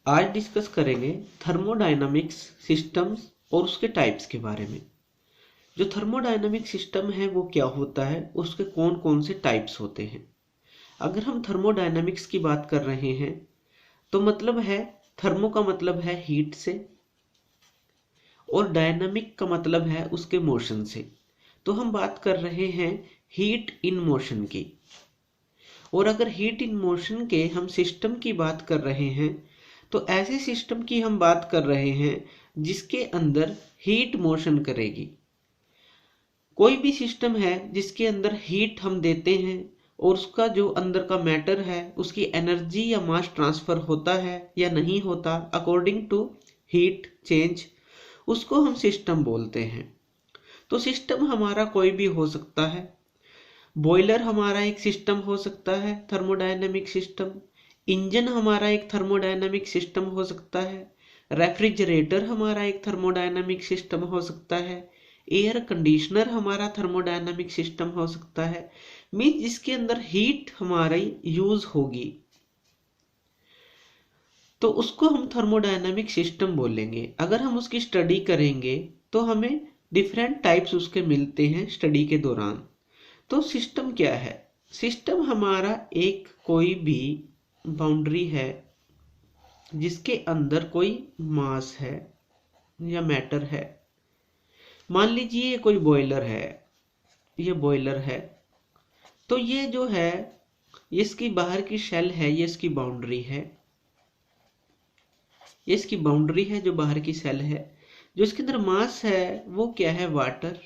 आज डिस्कस करेंगे thermodynamics systems और उसके टाइप्स के बारे में। जो थर्मोडायनामिक सिस्टम है वो क्या होता है, उसके कौन कौन से टाइप्स होते हैं। अगर हम थर्मोडायनामिक्स की बात कर रहे हैं तो मतलब है, थर्मो का मतलब है हीट से और डायनामिक का मतलब है उसके मोशन से। तो हम बात कर रहे हैं हीट इन मोशन की। और अगर हीट इन मोशन के हम सिस्टम की बात कर रहे हैं तो ऐसे सिस्टम की हम बात कर रहे हैं जिसके अंदर हीट मोशन करेगी। कोई भी सिस्टम है जिसके अंदर हीट हम देते हैं और उसका जो अंदर का मैटर है उसकी एनर्जी या मास ट्रांसफर होता है या नहीं होता अकॉर्डिंग टू हीट चेंज, उसको हम सिस्टम बोलते हैं। तो सिस्टम हमारा कोई भी हो सकता है। बॉयलर हमारा एक सिस्टम हो सकता है, थर्मोडायनेमिक सिस्टम। इंजन हमारा एक थर्मोडायनेमिक सिस्टम हो सकता है। रेफ्रिजरेटर हमारा एक थर्मोडायनेमिक सिस्टम हो सकता है। एयर कंडीशनर हमारा थर्मोडायनेमिक सिस्टम हो सकता है। मीन्स जिसके अंदर हीट हमारी यूज होगी तो उसको हम थर्मोडायनेमिक सिस्टम बोलेंगे। अगर हम उसकी स्टडी करेंगे तो हमें डिफरेंट टाइप्स उसके मिलते हैं स्टडी के दौरान। तो सिस्टम क्या है? सिस्टम हमारा एक कोई भी बाउंड्री है जिसके अंदर कोई मास है या मैटर है। मान लीजिए ये कोई बॉयलर है, ये बॉयलर है। तो ये जो है, ये इसकी बाहर की शेल है, ये इसकी बाउंड्री है। ये इसकी बाउंड्री है जो बाहर की शेल है। जो इसके अंदर मास है वो क्या है? वाटर।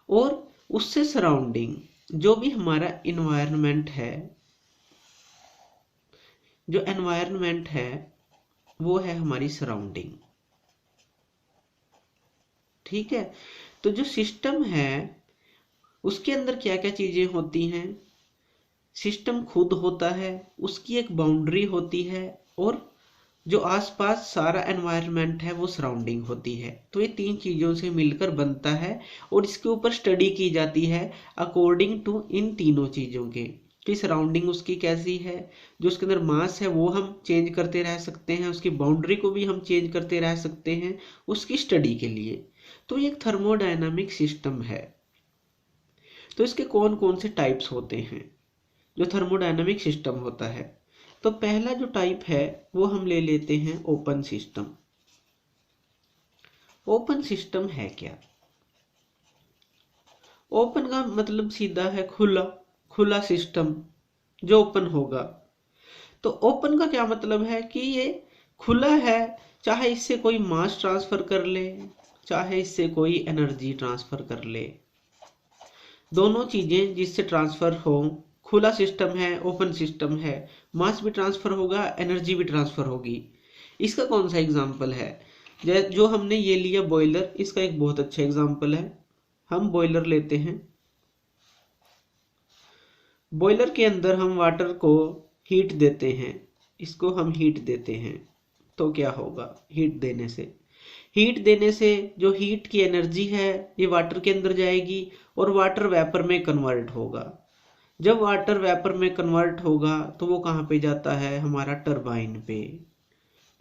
और उससे सराउंडिंग जो भी हमारा इन्वायरमेंट है, जो एनवायरनमेंट है वो है हमारी सराउंडिंग। ठीक है। तो जो सिस्टम है उसके अंदर क्या क्या चीजें होती हैं? सिस्टम खुद होता है, उसकी एक बाउंड्री होती है और जो आसपास सारा एनवायरनमेंट है वो सराउंडिंग होती है। तो ये तीन चीजों से मिलकर बनता है और इसके ऊपर स्टडी की जाती है अकॉर्डिंग टू इन तीनों चीजों के कि सराउंडिंग उसकी कैसी है। जो उसके अंदर मास है वो हम चेंज करते रह सकते हैं, उसकी बाउंड्री को भी हम चेंज करते रह सकते हैं उसकी स्टडी के लिए। तो ये एक थर्मोडायनामिक सिस्टम है। तो इसके कौन कौन से टाइप्स होते हैं जो थर्मोडायनामिक सिस्टम होता है? तो पहला जो टाइप है वो हम ले लेते हैं ओपन सिस्टम। ओपन सिस्टम है क्या? ओपन का मतलब सीधा है खुला, खुला सिस्टम जो ओपन होगा। तो ओपन का क्या मतलब है कि ये खुला है, चाहे इससे कोई मास ट्रांसफर कर ले, चाहे इससे कोई एनर्जी ट्रांसफर कर ले। दोनों चीजें जिससे ट्रांसफर हो, खुला सिस्टम है, ओपन सिस्टम है, मास भी ट्रांसफर होगा, एनर्जी भी ट्रांसफर होगी। इसका कौन सा एग्जाम्पल है? जो हमने ये लिया बॉयलर, इसका एक बहुत अच्छा एग्जाम्पल है। हम बॉयलर लेते हैं, बॉयलर के अंदर हम वाटर को हीट देते हैं, इसको हम हीट देते हैं। तो क्या होगा? हीट देने से जो हीट की एनर्जी है ये वाटर के अंदर जाएगी और वाटर वेपर में कन्वर्ट होगा। जब वाटर वेपर में कन्वर्ट होगा तो वो कहाँ पे जाता है? हमारा टरबाइन पे।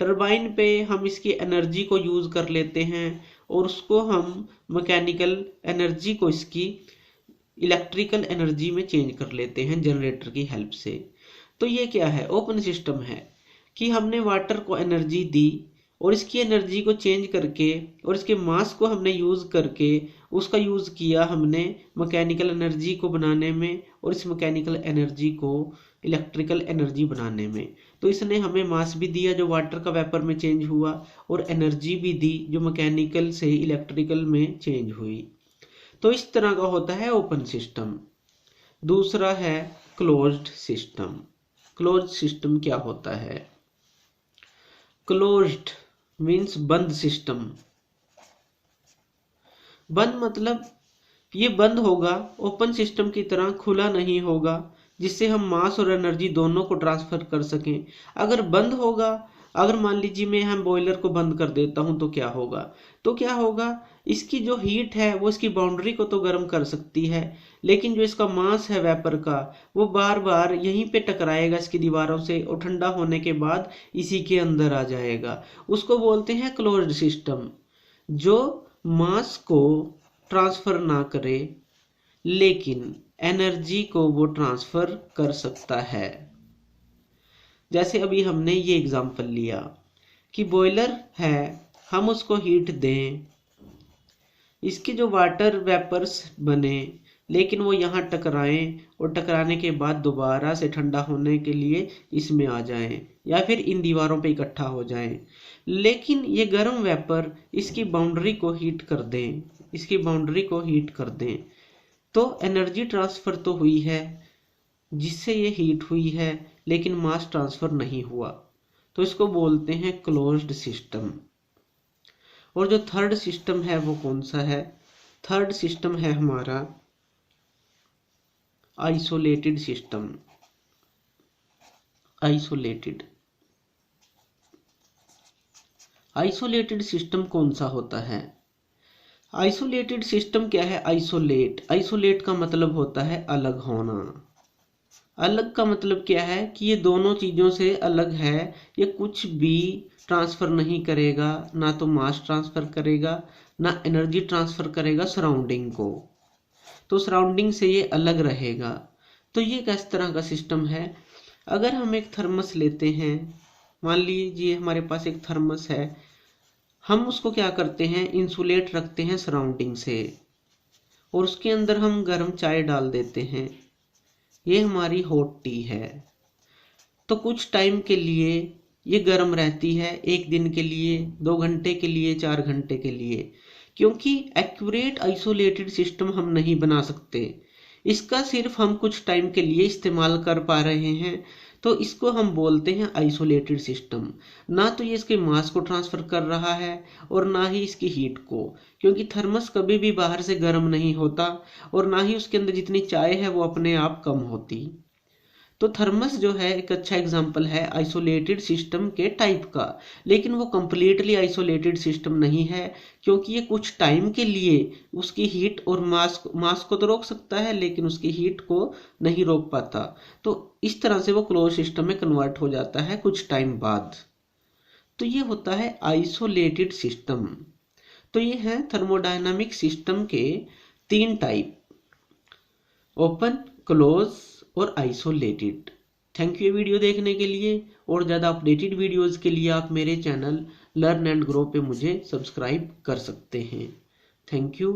टरबाइन पे हम इसकी एनर्जी को यूज कर लेते हैं और उसको हम मैकेनिकल एनर्जी को इसकी इलेक्ट्रिकल एनर्जी में चेंज कर लेते हैं जनरेटर की हेल्प से। तो ये क्या है? ओपन सिस्टम है कि हमने वाटर को एनर्जी दी और इसकी एनर्जी को चेंज करके और इसके मास को हमने यूज करके उसका यूज किया हमने मैकेनिकल एनर्जी को बनाने में और इस मैकेनिकल एनर्जी को इलेक्ट्रिकल एनर्जी बनाने में। तो इसने हमें मास भी दिया जो वाटर का वेपर में चेंज हुआ और एनर्जी भी दी जो मैकेनिकल से इलेक्ट्रिकल में चेंज हुई। तो इस तरह का होता है ओपन सिस्टम। दूसरा है क्लोज्ड सिस्टम। क्लोज्ड सिस्टम क्या होता है? क्लोज्ड मीन्स बंद सिस्टम। बंद मतलब ये बंद होगा, ओपन सिस्टम की तरह खुला नहीं होगा जिससे हम मास और एनर्जी दोनों को ट्रांसफर कर सकें। अगर बंद होगा अगर मान लीजिए मैं हम बॉयलर को बंद कर देता हूं तो क्या होगा? इसकी जो हीट है वो इसकी बाउंड्री को तो गर्म कर सकती है, लेकिन जो इसका मास है वेपर का वो बार बार यहीं पे टकराएगा इसकी दीवारों से और ठंडा होने के बाद इसी के अंदर आ जाएगा। उसको बोलते हैं क्लोज्ड सिस्टम, जो मास को ट्रांसफर ना करे लेकिन एनर्जी को वो ट्रांसफर कर सकता है। जैसे अभी हमने ये एग्जांपल लिया कि बॉयलर है, हम उसको हीट दें, इसके जो वाटर वेपर्स बने लेकिन वो यहाँ टकराएं और टकराने के बाद दोबारा से ठंडा होने के लिए इसमें आ जाएं या फिर इन दीवारों पे इकट्ठा हो जाएं, लेकिन ये गर्म वेपर इसकी बाउंड्री को हीट कर दें, तो एनर्जी ट्रांसफर तो हुई है जिससे ये हीट हुई है, लेकिन मास ट्रांसफर नहीं हुआ, तो इसको बोलते हैं क्लोज्ड सिस्टम। और जो थर्ड सिस्टम है वो कौन सा है? थर्ड सिस्टम है हमारा आइसोलेटेड सिस्टम। आइसोलेटेड सिस्टम कौन सा होता है? आइसोलेटेड सिस्टम क्या है? आइसोलेट का मतलब होता है अलग होना। अलग का मतलब क्या है कि ये दोनों चीजों से अलग है, ये कुछ भी ट्रांसफर नहीं करेगा, ना तो मास ट्रांसफर करेगा ना एनर्जी ट्रांसफर करेगा सराउंडिंग को, तो सराउंडिंग से ये अलग रहेगा। तो ये किस तरह का सिस्टम है? अगर हम एक थर्मस लेते हैं, मान लीजिए हमारे पास एक थर्मस है, हम उसको क्या करते हैं, इंसुलेट रखते हैं सराउंडिंग से और उसके अंदर हम गर्म चाय डाल देते हैं, ये हमारी हॉट टी है। तो कुछ टाइम के लिए ये गर्म रहती है, 1 दिन के लिए, 2 घंटे के लिए, 4 घंटे के लिए, क्योंकि एक्यूरेट आइसोलेटेड सिस्टम हम नहीं बना सकते, इसका सिर्फ हम कुछ टाइम के लिए इस्तेमाल कर पा रहे हैं, तो इसको हम बोलते हैं आइसोलेटेड सिस्टम। ना तो ये इसके मास को ट्रांसफर कर रहा है और ना ही इसकी हीट को, क्योंकि थर्मस कभी भी बाहर से गर्म नहीं होता और ना ही उसके अंदर जितनी चाय है वो अपने आप कम होती। तो थर्मस जो है एक अच्छा एग्जांपल है आइसोलेटेड सिस्टम के टाइप का, लेकिन वो कंप्लीटली आइसोलेटेड सिस्टम नहीं है, क्योंकि ये कुछ टाइम के लिए उसकी हीट और मास को तो रोक सकता है लेकिन उसकी हीट को नहीं रोक पाता। तो इस तरह से वो क्लोज सिस्टम में कन्वर्ट हो जाता है कुछ टाइम बाद। तो ये होता है आइसोलेटेड सिस्टम। तो ये है थर्मोडायनामिक सिस्टम के 3 टाइप, ओपन, क्लोज और आइसोलेटेड। थैंक यू ये वीडियो देखने के लिए, और ज़्यादा अपडेटेड वीडियोस के लिए आप मेरे चैनल लर्न एंड ग्रो पे मुझे सब्सक्राइब कर सकते हैं। Thank you.